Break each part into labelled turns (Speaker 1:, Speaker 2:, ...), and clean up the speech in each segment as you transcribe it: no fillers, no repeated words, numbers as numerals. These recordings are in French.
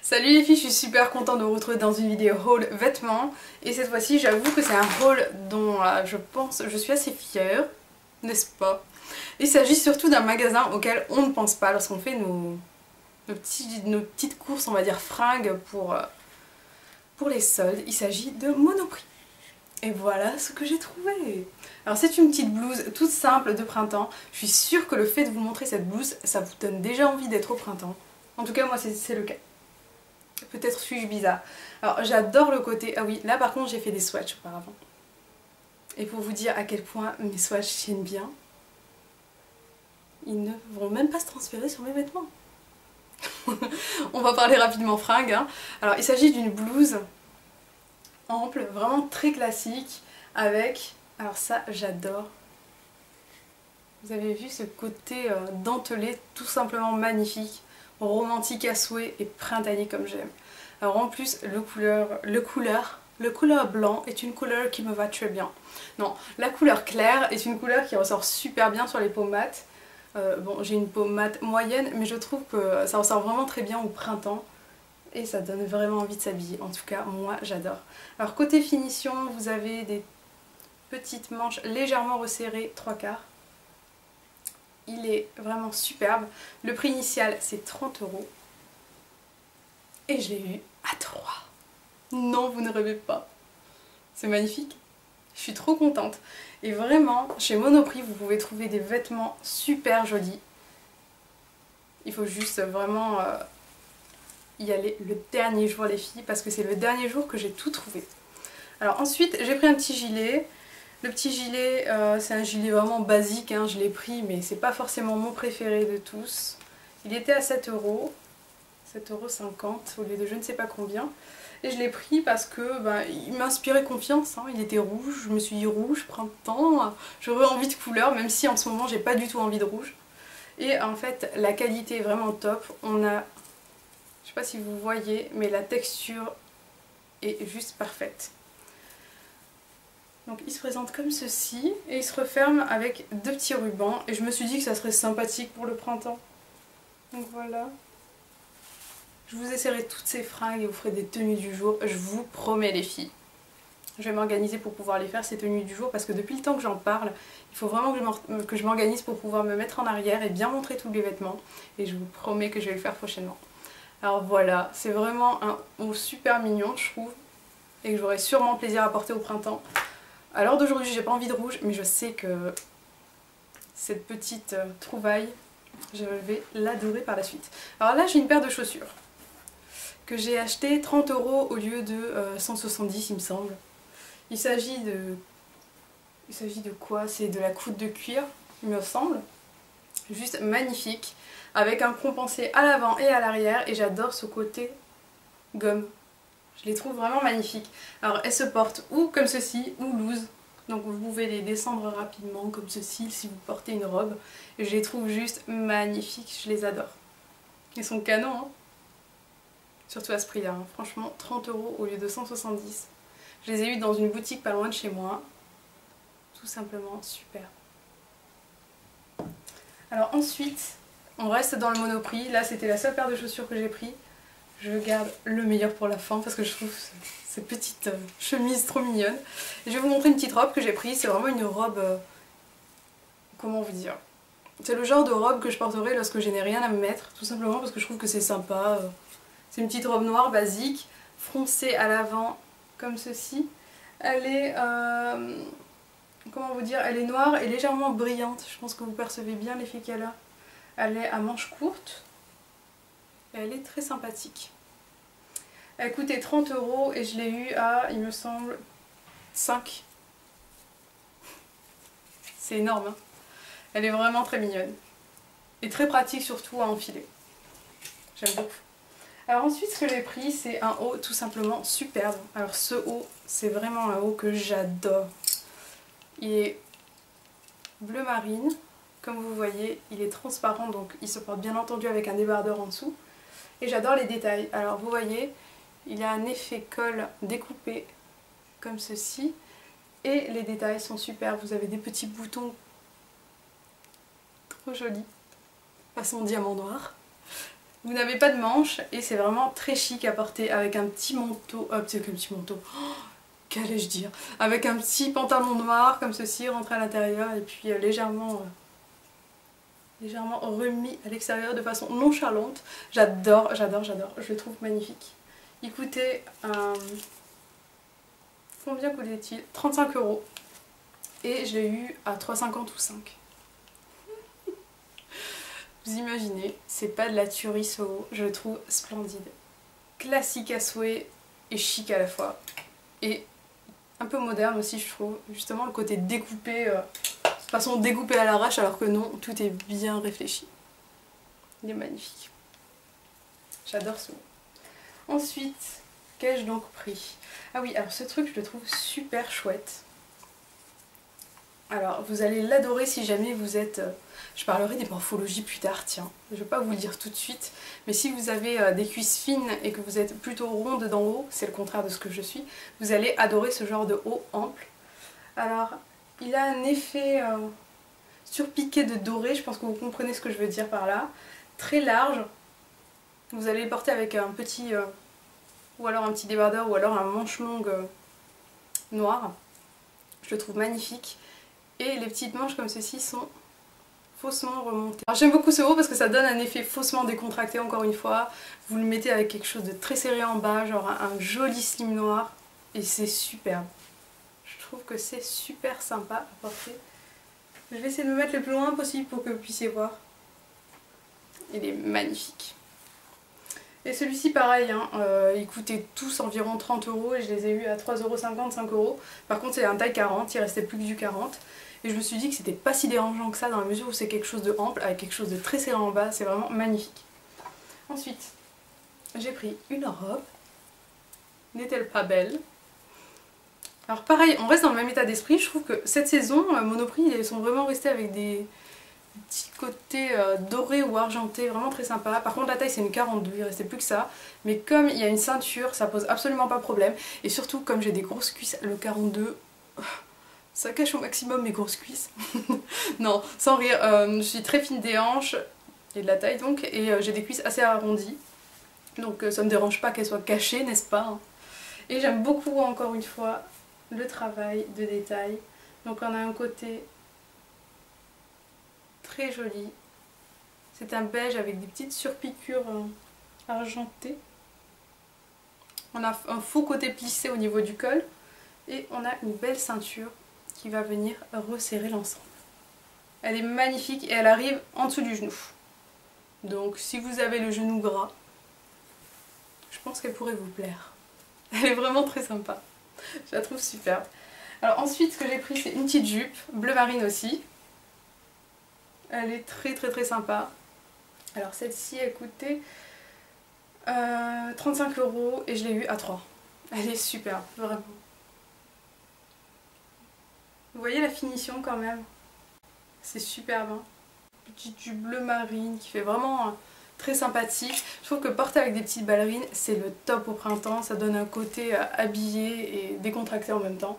Speaker 1: Salut les filles, je suis super contente de vous retrouver dans une vidéo haul vêtements. Et cette fois-ci, j'avoue que c'est un haul dont je suis assez fière, n'est-ce pas? Il s'agit surtout d'un magasin auquel on ne pense pas lorsqu'on fait nos petites courses, on va dire fringues pour les soldes. Il s'agit de Monoprix. Et voilà ce que j'ai trouvé. Alors c'est une petite blouse toute simple de printemps. Je suis sûre que le fait de vous montrer cette blouse, ça vous donne déjà envie d'être au printemps. En tout cas moi c'est le cas. Peut-être suis-je bizarre. Alors j'adore le côté... Ah oui, là par contre j'ai fait des swatchs auparavant. Et pour vous dire à quel point mes swatchs tiennent bien, ils ne vont même pas se transférer sur mes vêtements. On va parler rapidement fringues. Hein. Alors il s'agit d'une blouse ample, vraiment très classique, avec... Alors ça j'adore. Vous avez vu ce côté dentelé tout simplement magnifique, romantique à souhait et printanier comme j'aime. Alors en plus le couleur blanc est une couleur qui me va très bien. Non, la couleur claire est une couleur qui ressort super bien sur les peaux mates. Bon, j'ai une peau mate moyenne, mais je trouve que ça ressort vraiment très bien au printemps. Et ça donne vraiment envie de s'habiller. En tout cas, moi j'adore. Alors côté finition, vous avez des petites manches légèrement resserrées, 3/4. Il est vraiment superbe. Le prix initial c'est 30 €. Et je l'ai eu à 3. Non, vous ne rêvez pas. C'est magnifique. Je suis trop contente. Et vraiment, chez Monoprix, vous pouvez trouver des vêtements super jolis. Il faut juste vraiment y aller le dernier jour les filles, parce que c'est le dernier jour que j'ai tout trouvé. Alors ensuite, j'ai pris un petit gilet. Le petit gilet, c'est un gilet vraiment basique, hein, je l'ai pris, mais c'est pas forcément mon préféré de tous. Il était à 7 €, 7,50 € au lieu de je ne sais pas combien. Et je l'ai pris parce que il m'inspirait confiance, hein. Il était rouge, je me suis dit rouge, printemps, j'aurais envie de couleur, même si en ce moment j'ai pas du tout envie de rouge. Et en fait, la qualité est vraiment top. On a, je sais pas si vous voyez, mais la texture est juste parfaite. Donc il se présente comme ceci et il se referme avec deux petits rubans et je me suis dit que ça serait sympathique pour le printemps. Donc voilà. Je vous essaierai toutes ces fringues et vous ferez des tenues du jour, je vous promets les filles. Je vais m'organiser pour pouvoir les faire ces tenues du jour parce que depuis le temps que j'en parle, il faut vraiment que je m'organise pour pouvoir me mettre en arrière et bien montrer tous les vêtements et je vous promets que je vais le faire prochainement. Alors voilà, c'est vraiment un haut super mignon je trouve et que j'aurai sûrement plaisir à porter au printemps. À l'heure d'aujourd'hui, j'ai pas envie de rouge, mais je sais que cette petite trouvaille, je vais l'adorer par la suite. Alors là, j'ai une paire de chaussures que j'ai acheté 30 € au lieu de 170 il me semble. Il s'agit de quoi? C'est de la croûte de cuir, il me semble. Juste magnifique, avec un compensé à l'avant et à l'arrière, et j'adore ce côté gomme. Je les trouve vraiment magnifiques. Alors elles se portent ou comme ceci ou loose. Donc vous pouvez les descendre rapidement comme ceci si vous portez une robe. Et je les trouve juste magnifiques, je les adore. Ils sont canons, hein. Surtout à ce prix-là. Hein. Franchement, 30 € au lieu de 170. Je les ai eus dans une boutique pas loin de chez moi. Tout simplement super. Alors ensuite, on reste dans le Monoprix. Là c'était la seule paire de chaussures que j'ai pris. Je garde le meilleur pour la fin parce que je trouve ces petites chemises trop mignonnes. Et je vais vous montrer une petite robe que j'ai prise. C'est vraiment une robe... comment vous dire? C'est le genre de robe que je porterai lorsque je n'ai rien à me mettre. Tout simplement parce que je trouve que c'est sympa. C'est une petite robe noire basique, froncée à l'avant comme ceci. Elle est... comment vous dire? Elle est noire et légèrement brillante. Je pense que vous percevez bien l'effet qu'elle a. Elle est à manches courtes. Et elle est très sympathique. Elle coûtait 30 € et je l'ai eu à, il me semble, 5. C'est énorme, hein. Elle est vraiment très mignonne. Et très pratique surtout à enfiler. J'aime beaucoup. Alors ensuite ce que j'ai pris c'est un haut tout simplement superbe. Alors ce haut c'est vraiment un haut que j'adore. Il est bleu marine. Comme vous voyez il est transparent donc il se porte bien entendu avec un débardeur en dessous. Et j'adore les détails. Alors vous voyez, il a un effet col découpé comme ceci. Et les détails sont super. Vous avez des petits boutons trop jolis, façon diamant noir. Vous n'avez pas de manches et c'est vraiment très chic à porter avec un petit manteau, c'est que un petit manteau, oh, qu'allais-je dire, avec un petit pantalon noir comme ceci rentré à l'intérieur et puis légèrement remis à l'extérieur de façon nonchalante. J'adore, j'adore, j'adore, je le trouve magnifique. Il coûtait, combien coûtait-il? 35 € et je l'ai eu à 3,50 ou 5. Vous imaginez, c'est pas de la tuerie Soho, je le trouve splendide. Classique à souhait et chic à la fois. Et un peu moderne aussi je trouve, justement le côté découpé, de façon découpée à l'arrache alors que non, tout est bien réfléchi. Il est magnifique. J'adore Soho. Ensuite, qu'ai-je donc pris? Ah oui, alors ce truc je le trouve super chouette. Alors vous allez l'adorer si jamais vous êtes... je parlerai des morphologies plus tard, tiens. Je ne vais pas vous le dire tout de suite. Mais si vous avez des cuisses fines et que vous êtes plutôt ronde d'en haut, c'est le contraire de ce que je suis, vous allez adorer ce genre de haut ample. Alors, il a un effet surpiqué de doré, je pense que vous comprenez ce que je veux dire par là. Très large. Vous allez le porter avec un petit... ou alors un petit débardeur ou alors un manche longue noir. Je le trouve magnifique. Et les petites manches comme ceci sont faussement remontées. Alors j'aime beaucoup ce haut parce que ça donne un effet faussement décontracté encore une fois. Vous le mettez avec quelque chose de très serré en bas, genre un joli slim noir. Et c'est superbe. Je trouve que c'est super sympa à porter. Je vais essayer de me mettre le plus loin possible pour que vous puissiez voir. Il est magnifique. Et celui-ci pareil, hein, ils coûtaient tous environ 30 € et je les ai eu à 3,50 €, 5 €. Par contre c'est un taille 40, il restait plus que du 40. Et je me suis dit que c'était pas si dérangeant que ça dans la mesure où c'est quelque chose de ample avec quelque chose de très serré en bas, c'est vraiment magnifique. Ensuite, j'ai pris une robe. N'est-elle pas belle? Alors pareil, on reste dans le même état d'esprit, je trouve que cette saison, Monoprix, ils sont vraiment restés avec des petits côtés dorés ou argentés, vraiment très sympa. Par contre la taille c'est une 42, il restait plus que ça. Mais comme il y a une ceinture, ça pose absolument pas problème. Et surtout comme j'ai des grosses cuisses, le 42... ça cache au maximum mes grosses cuisses. Non, sans rire, je suis très fine des hanches et de la taille donc, et j'ai des cuisses assez arrondies. Donc ça me dérange pas qu'elles soient cachées, n'est-ce pas, hein. Et j'aime beaucoup encore une fois le travail de détail. Donc on a un côté très joli. C'est un beige avec des petites surpiqûres argentées. On a un faux côté plissé au niveau du col. Et on a une belle ceinture qui va venir resserrer l'ensemble. Elle est magnifique et elle arrive en dessous du genou. Donc si vous avez le genou gras, je pense qu'elle pourrait vous plaire. Elle est vraiment très sympa. Je la trouve superbe. Alors ensuite ce que j'ai pris c'est une petite jupe, bleu marine aussi. Elle est très très très sympa. Alors celle-ci elle coûtait 35 € et je l'ai eu à 3. Elle est superbe, vraiment. Vous voyez la finition quand même? C'est superbe, hein. Petite jupe bleu marine qui fait vraiment très sympathique. Je trouve que porter avec des petites ballerines c'est le top au printemps. Ça donne un côté habillé et décontracté en même temps.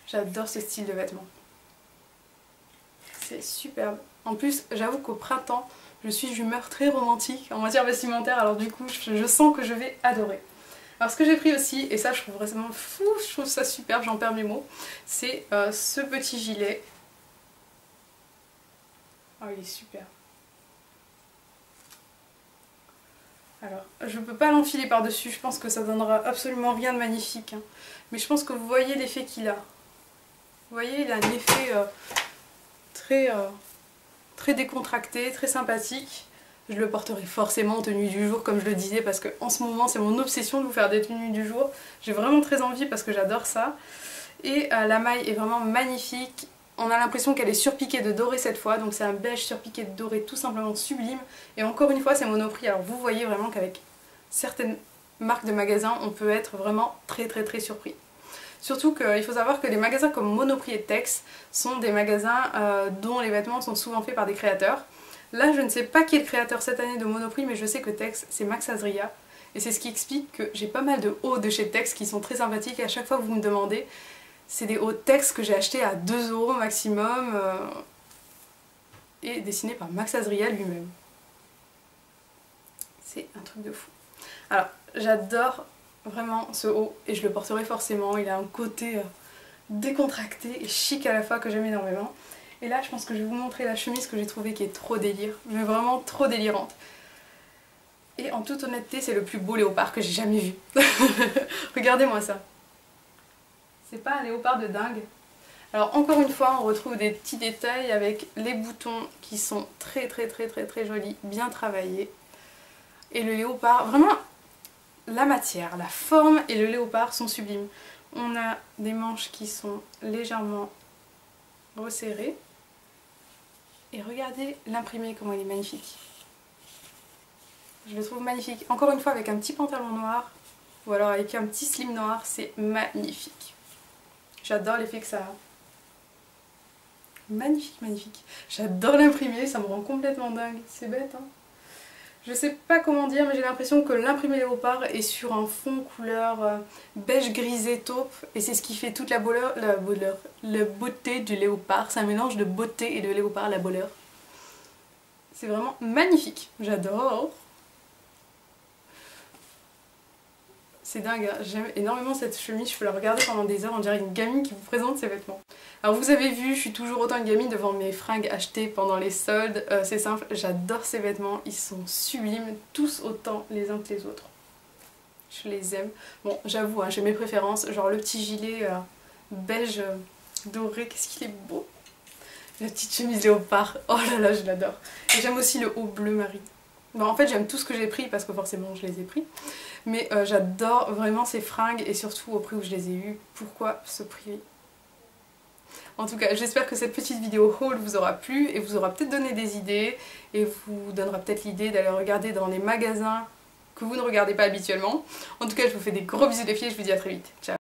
Speaker 1: J'adore ce style de vêtements. C'est superbe. En plus j'avoue qu'au printemps je suis d'humeur très romantique en matière vestimentaire. Alors du coup je sens que je vais adorer. Alors ce que j'ai pris aussi, et ça je trouve vraiment fou, je trouve ça superbe, j'en perds mes mots, c'est ce petit gilet. Oh il est super. Alors je peux pas l'enfiler par dessus, je pense que ça donnera absolument rien de magnifique, hein. Mais je pense que vous voyez l'effet qu'il a. Vous voyez il a un effet très décontracté, très sympathique. Je le porterai forcément en tenue du jour comme je le disais parce qu'en ce moment c'est mon obsession de vous faire des tenues du jour. J'ai vraiment très envie parce que j'adore ça. Et la maille est vraiment magnifique. On a l'impression qu'elle est surpiquée de doré cette fois. Donc c'est un beige surpiqué de doré tout simplement sublime. Et encore une fois c'est Monoprix. Alors vous voyez vraiment qu'avec certaines marques de magasins on peut être vraiment très très très surpris. Surtout qu'il faut savoir que les magasins comme Monoprix et Tex sont des magasins dont les vêtements sont souvent faits par des créateurs. Là je ne sais pas qui est le créateur cette année de Monoprix mais je sais que Tex c'est Max Azria. Et c'est ce qui explique que j'ai pas mal de hauts de chez Tex qui sont très sympathiques et à chaque fois que vous me demandez, c'est des hauts Tex que j'ai achetés à 2 € maximum et dessinés par Max Azria lui-même. C'est un truc de fou. Alors, j'adore vraiment ce haut et je le porterai forcément. Il a un côté décontracté et chic à la fois que j'aime énormément. Et là, je pense que je vais vous montrer la chemise que j'ai trouvée qui est trop délire, mais vraiment trop délirante. Et en toute honnêteté, c'est le plus beau léopard que j'ai jamais vu. Regardez-moi ça. C'est pas un léopard de dingue. Alors encore une fois, on retrouve des petits détails avec les boutons qui sont très jolis, bien travaillés. Et le léopard, vraiment, la matière, la forme et le léopard sont sublimes. On a des manches qui sont légèrement resserrées. Et regardez l'imprimé, comment il est magnifique. Je le trouve magnifique. Encore une fois avec un petit pantalon noir, ou alors avec un petit slim noir, c'est magnifique. J'adore l'effet que ça a. Magnifique, magnifique. J'adore l'imprimer, ça me rend complètement dingue. C'est bête, hein. Je sais pas comment dire, mais j'ai l'impression que l'imprimé léopard est sur un fond couleur beige grisé taupe. Et c'est ce qui fait toute la beauté du léopard. C'est un mélange de beauté et de léopard, la boleur. C'est vraiment magnifique. J'adore. C'est dingue, hein. J'aime énormément cette chemise, je peux la regarder pendant des heures, on dirait une gamine qui vous présente ses vêtements. Alors vous avez vu, je suis toujours autant une gamine devant mes fringues achetées pendant les soldes, c'est simple, j'adore ces vêtements, ils sont sublimes, tous autant les uns que les autres. Je les aime. Bon, j'avoue, hein, j'ai mes préférences, genre le petit gilet beige doré, qu'est-ce qu'il est beau. La petite chemise léopard, oh là là, je l'adore. Et j'aime aussi le haut bleu marine. Bon, en fait j'aime tout ce que j'ai pris parce que forcément je les ai pris. Mais j'adore vraiment ces fringues et surtout au prix où je les ai eues. Pourquoi ce prix? En tout cas, j'espère que cette petite vidéo haul vous aura plu et vous aura peut-être donné des idées et vous donnera peut-être l'idée d'aller regarder dans les magasins que vous ne regardez pas habituellement. En tout cas, je vous fais des gros bisous les filles et je vous dis à très vite. Ciao!